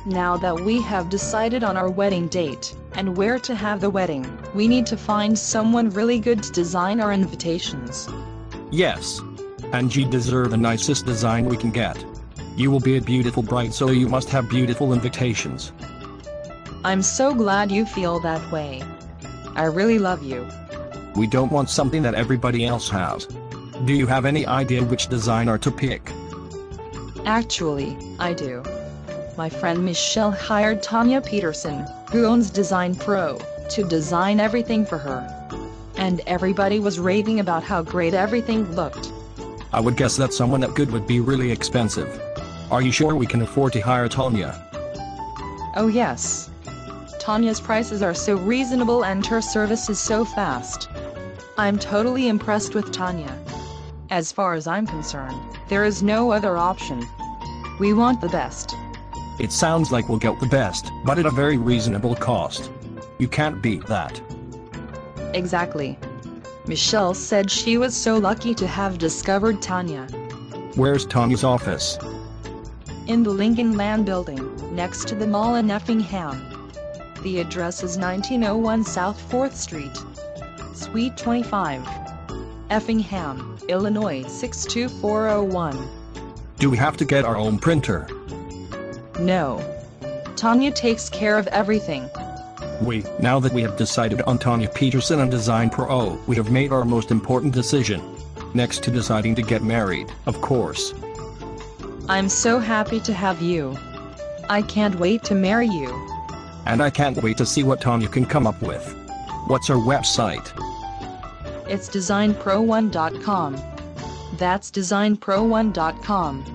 Now that we have decided on our wedding date, and where to have the wedding, we need to find someone really good to design our invitations. Yes. And you deserve the nicest design we can get. You will be a beautiful bride, so you must have beautiful invitations. I'm so glad you feel that way. I really love you. We don't want something that everybody else has. Do you have any idea which designer to pick? Actually, I do. My friend Michelle hired Tanya Peterson, who owns Design Pro, to design everything for her. And everybody was raving about how great everything looked. I would guess that someone that good would be really expensive. Are you sure we can afford to hire Tanya? Oh yes. Tanya's prices are so reasonable and her service is so fast. I'm totally impressed with Tanya. As far as I'm concerned, there is no other option. We want the best. It sounds like we'll get the best, but at a very reasonable cost. You can't beat that. Exactly. Michelle said she was so lucky to have discovered Tanya. Where's Tanya's office? In the Lincoln Land Building, next to the mall in Effingham. The address is 1901 South 4th Street, Suite 25, Effingham, Illinois 62401. Do we have to get our own printer? No. Tanya takes care of everything. Now that we have decided on Tanya Peterson and Design Pro, we have made our most important decision. Next to deciding to get married, of course. I'm so happy to have you. I can't wait to marry you. And I can't wait to see what Tanya can come up with. What's our website? It's designpro1.com. That's designpro1.com.